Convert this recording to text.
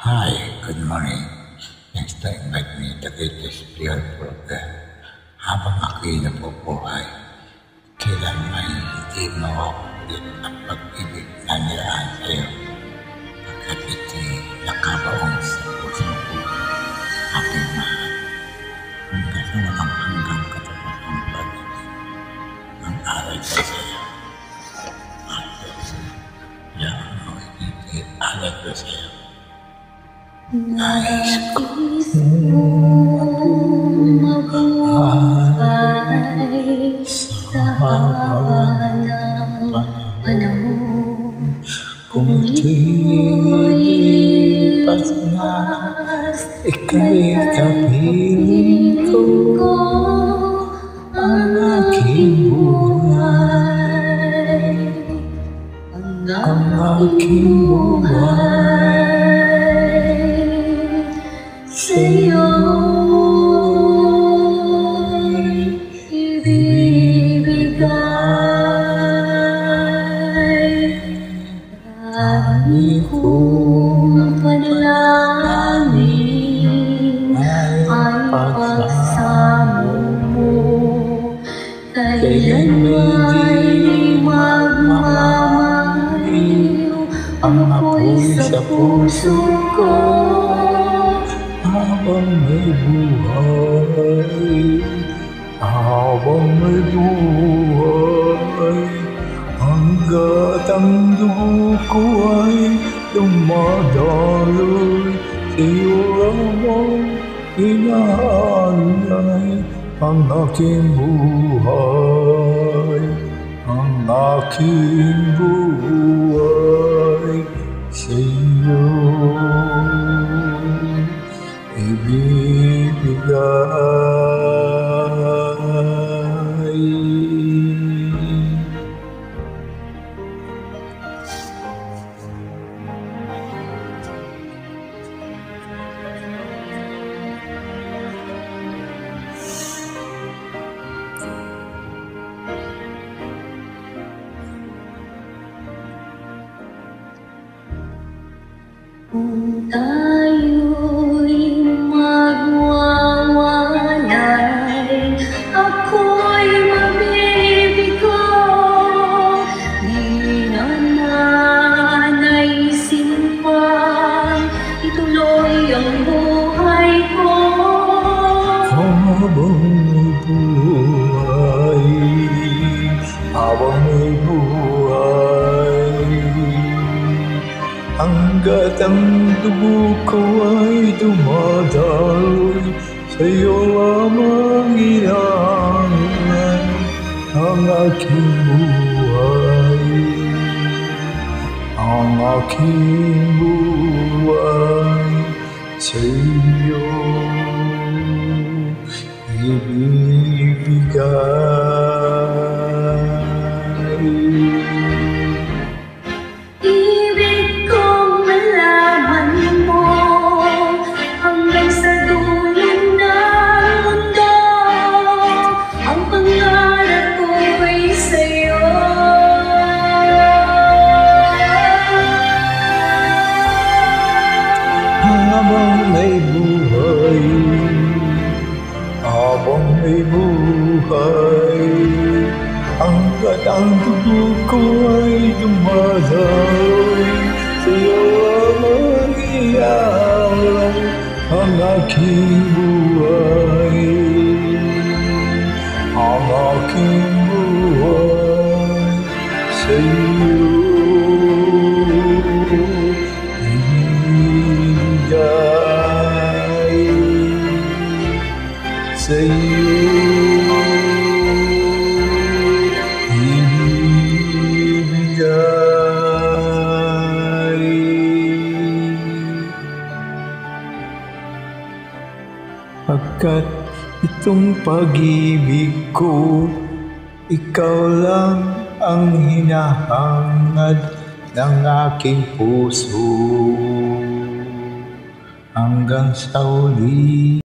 Hi, good morning. Thanks to invite me to this prayer program. Habang ako'y nabubuhay, kailan may hindi mawawala ang pag-ibig na nilaan sa iyo. Pagkat ito'y nakabaong sa puso ko, aking mahal. Hanggang sa walang hanggang katapusang pag-ibig, ang aral ko sa iyo. Aral ko sa iyo. Nais kong mabuhay sa haba ng panahon. Kung lipas na, ika'y kapiling ko. Ang aking buhay, ang aking buhay sa'yo'y ibibigay. Dami kong panalangin ay pagsamo mo, kailan may magmamahal ang apoy sa puso ko. Habang may buhay, habang may buhay, hanggat ang dugo ko ay dumadaloy, sa'yo lamang inaalay ang aking buhay, ang aking buhay sa'yo ibibigay. Kung tayo'y magwawalay, ako'y mabibigo. Di na nanaisin pa ituloy ang buhay ko. Habang may buhay, habang may buhay, hanggat ang dugo ko ay dumadaloy, sa'yo lamang inaalay ang aking buhay, ang aking buhay sa'yo ibibigay. Ibig kong malaman mo hanggang sa dulo ng mundo, ang pangarap ko'y sa'yo. Habang may buhay, habang may buhay, hanggat ang dugo ko ay dumadaloy, sa'yo lamang iaalay ang aking buhay, ang aking buhay sa'yo ibibigay, sa'yo ibibigay. Pagkat itong pag-ibig ko, ikaw lang ang hinahangad ng aking puso hanggang sa uli.